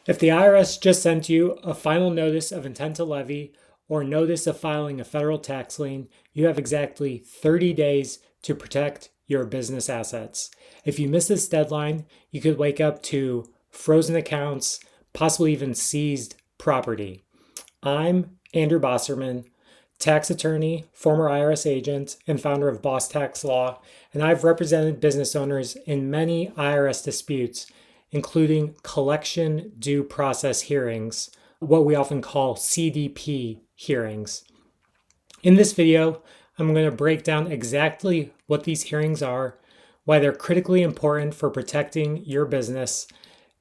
If the IRS just sent you a final notice of intent to levy or notice of filing a federal tax lien, you have exactly 30 days to protect your business assets. If you miss this deadline, you could wake up to frozen accounts, possibly even seized property. I'm Andrew Bosserman, tax attorney, former IRS agent, and founder of Boss Tax Law, and I've represented business owners in many IRS disputes, including collection due process hearings, what we often call CDP hearings. In this video, I'm going to break down exactly what these hearings are, why they're critically important for protecting your business,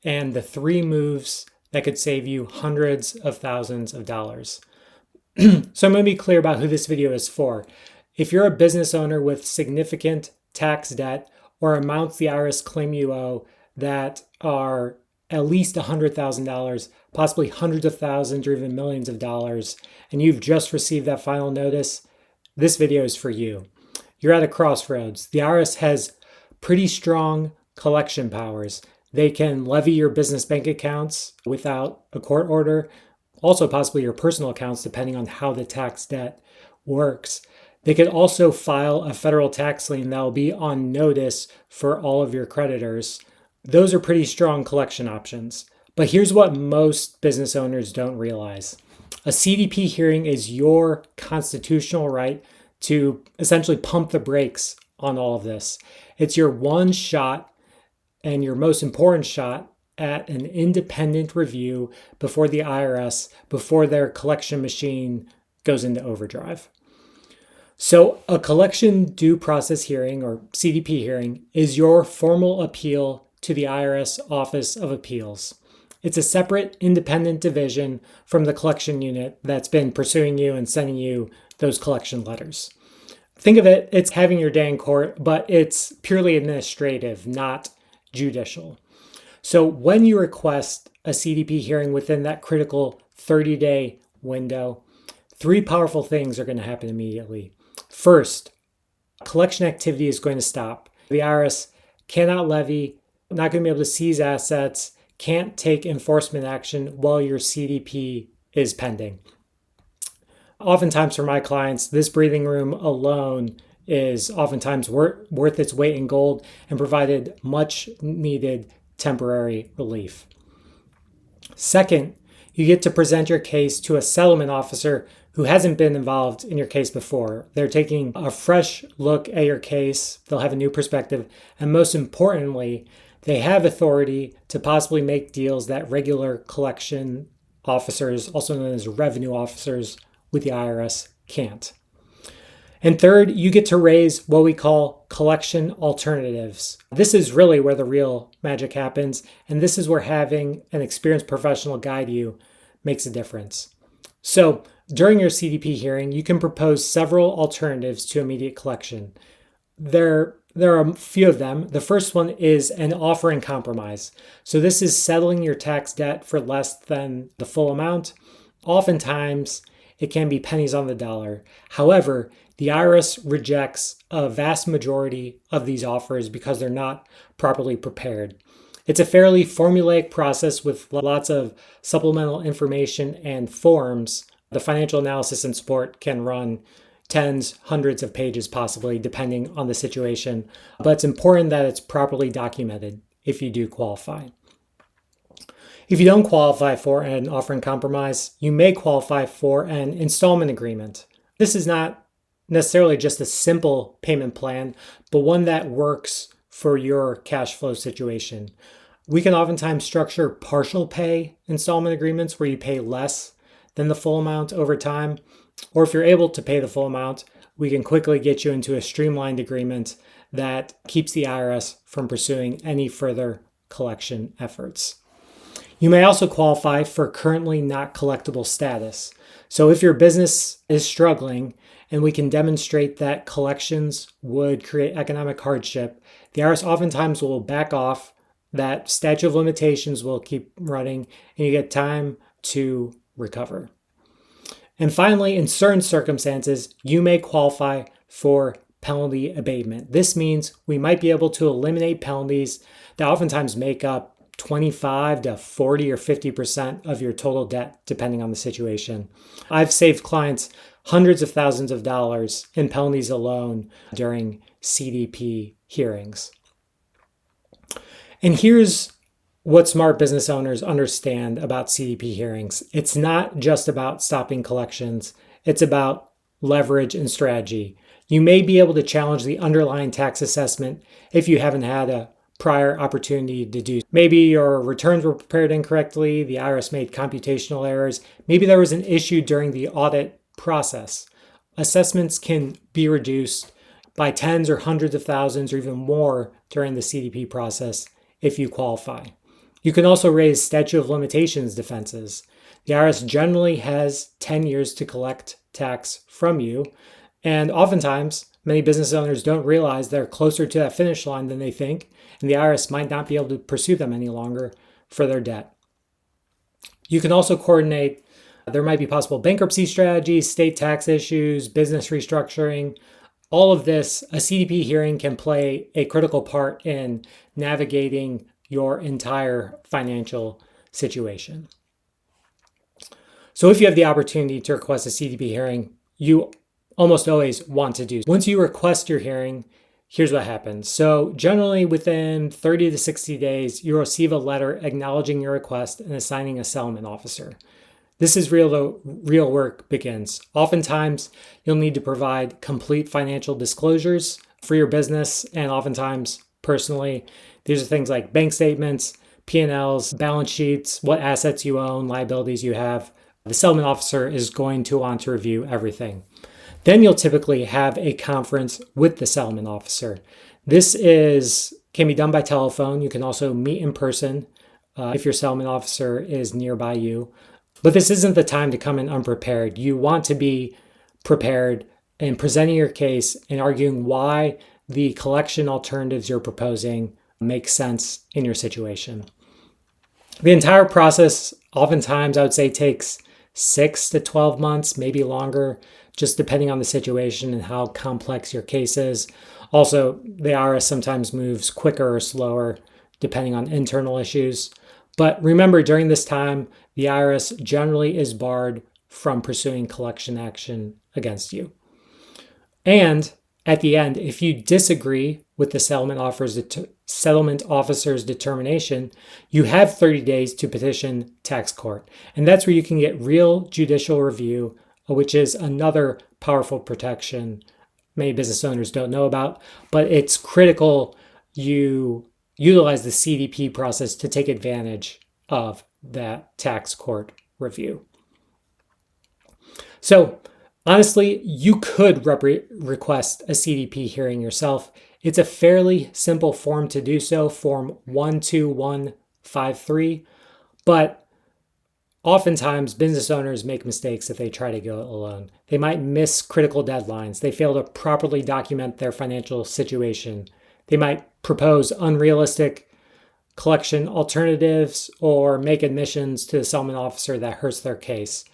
and the 3 moves that could save you hundreds of thousands of dollars. So I'm going to be clear about who this video is for. If you're a business owner with significant tax debt or amounts the IRS claim you owe that are at least $100,000, possibly hundreds of thousands or even millions of dollars, and you've just received that final notice, this video is for you. You're at a crossroads. The IRS has pretty strong collection powers. They can levy your business bank accounts without a court order, also possibly your personal accounts, depending on how the tax debt works. They could also file a federal tax lien that will be on notice for all of your creditors. Those are pretty strong collection options. But here's what most business owners don't realize. A CDP hearing is your constitutional right to essentially pump the brakes on all of this. It's your one shot and your most important shot at an independent review before the IRS, before their collection machine goes into overdrive. So a collection due process hearing, or CDP hearing, is your formal appeal to the IRS Office of Appeals. It's a separate independent division from the collection unit that's been pursuing you and sending you those collection letters. Think of it, it's having your day in court, but it's purely administrative, not judicial. So when you request a CDP hearing within that critical 30-day window, 3 powerful things are going to happen immediately. First, collection activity is going to stop. The IRS cannot levy, not going to be able to seize assets, can't take enforcement action while your CDP is pending. Oftentimes for my clients, this breathing room alone is oftentimes worth its weight in gold and provided much needed temporary relief. Second, you get to present your case to a settlement officer who hasn't been involved in your case before. They're taking a fresh look at your case. They'll have a new perspective. And most importantly, they have authority to possibly make deals that regular collection officers, also known as revenue officers with the IRS, can't. And third, you get to raise what we call collection alternatives. This is really where the real magic happens, and this is where having an experienced professional guide you makes a difference. So during your CDP hearing, you can propose several alternatives to immediate collection. There are a few of them. The first one is an offer in compromise. So this is settling your tax debt for less than the full amount. Oftentimes, it can be pennies on the dollar. However, the IRS rejects a vast majority of these offers because they're not properly prepared. It's a fairly formulaic process with lots of supplemental information and forms. The financial analysis and support can run tens, hundreds of pages possibly, depending on the situation. But it's important that it's properly documented if you do qualify. If you don't qualify for an offer in compromise, you may qualify for an installment agreement. This is not necessarily just a simple payment plan, but one that works for your cash flow situation. We can oftentimes structure partial pay installment agreements where you pay less than the full amount over time. Or if you're able to pay the full amount, we can quickly get you into a streamlined agreement that keeps the IRS from pursuing any further collection efforts. You may also qualify for currently not collectible status. So if your business is struggling and we can demonstrate that collections would create economic hardship, the IRS oftentimes will back off. That statute of limitations will keep running and you get time to recover. And finally, in certain circumstances, you may qualify for penalty abatement. This means we might be able to eliminate penalties that oftentimes make up 25 to 40 or 50% of your total debt, depending on the situation. I've saved clients hundreds of thousands of dollars in penalties alone during CDP hearings. And here's what smart business owners understand about CDP hearings. It's not just about stopping collections. It's about leverage and strategy. You may be able to challenge the underlying tax assessment if you haven't had a prior opportunity to do. Maybe your returns were prepared incorrectly, the IRS made computational errors, maybe there was an issue during the audit process. Assessments can be reduced by tens or hundreds of thousands or even more during the CDP process if you qualify. You can also raise statute of limitations defenses. The IRS generally has 10 years to collect tax from you, and oftentimes many business owners don't realize they're closer to that finish line than they think, and the IRS might not be able to pursue them any longer for their debt. You can also coordinate, there might be possible bankruptcy strategies, state tax issues, business restructuring. All of this, a CDP hearing can play a critical part in navigating your entire financial situation. So if you have the opportunity to request a CDP hearing, you almost always want to do. Once you request your hearing, here's what happens. So generally within 30 to 60 days, you'll receive a letter acknowledging your request and assigning a settlement officer. This is real work begins. Oftentimes, you'll need to provide complete financial disclosures for your business, and oftentimes, personally, these are things like bank statements, P&Ls, balance sheets, what assets you own, liabilities you have. The settlement officer is going to want to review everything. Then you'll typically have a conference with the settlement officer. This can be done by telephone. You can also meet in person if your settlement officer is nearby you. But this isn't the time to come in unprepared. You want to be prepared in presenting your case and arguing why the collection alternatives you're proposing make sense in your situation. The entire process, oftentimes, I would say, takes 6 to 12 months, maybe longer, just depending on the situation and how complex your case is. Also, the IRS sometimes moves quicker or slower, depending on internal issues. But remember, during this time, the IRS generally is barred from pursuing collection action against you. And at the end, if you disagree with the settlement officer's determination, you have 30 days to petition tax court. And that's where you can get real judicial review, which is another powerful protection many business owners don't know about. But it's critical you utilize the CDP process to take advantage of that tax court review. So honestly, you could request a CDP hearing yourself. It's a fairly simple form to do so, Form 12153, but oftentimes business owners make mistakes if they try to go it alone. They might miss critical deadlines. They fail to properly document their financial situation. They might propose unrealistic collection alternatives or make admissions to the settlement officer that hurts their case.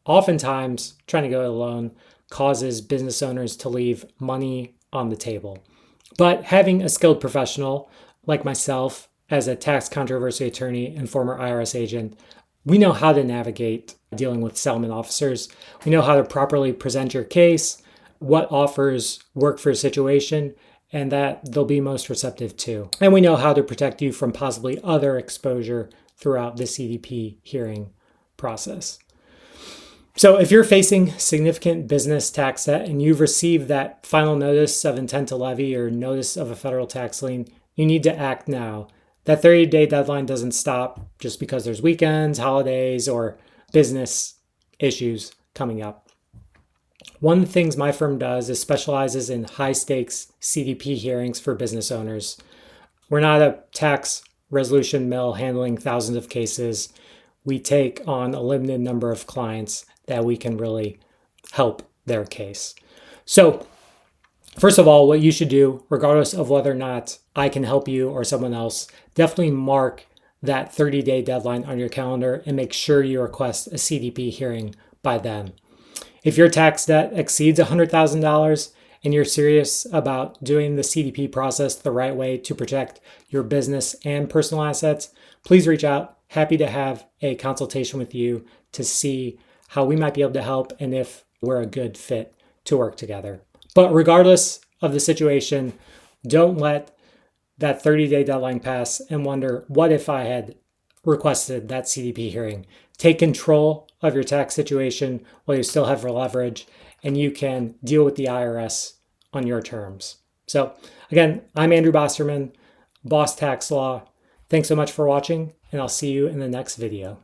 Oftentimes, trying to go it alone causes business owners to leave money on the table. But having a skilled professional like myself as a tax controversy attorney and former IRS agent, we know how to navigate dealing with settlement officers. We know how to properly present your case, what offers work for your situation, and that they'll be most receptive to. And we know how to protect you from possibly other exposure throughout the CDP hearing process. So if you're facing significant business tax debt and you've received that final notice of intent to levy or notice of a federal tax lien, you need to act now. That 30-day deadline doesn't stop just because there's weekends, holidays, or business issues coming up. One of the things my firm does is specializes in high-stakes CDP hearings for business owners. We're not a tax resolution mill handling thousands of cases. We take on a limited number of clients that we can really help their case. So, first of all, what you should do, regardless of whether or not I can help you or someone else, definitely mark that 30-day deadline on your calendar and make sure you request a CDP hearing by then. If your tax debt exceeds $100,000 and you're serious about doing the CDP process the right way to protect your business and personal assets, please reach out. Happy to have a consultation with you to see how we might be able to help and if we're a good fit to work together. But regardless of the situation, don't let that 30-day deadline pass and wonder, what if I had requested that CDP hearing? Take control of your tax situation while you still have leverage, and you can deal with the IRS on your terms. So again, I'm Andrew Bosserman, Boss Tax Law. Thanks so much for watching, and I'll see you in the next video.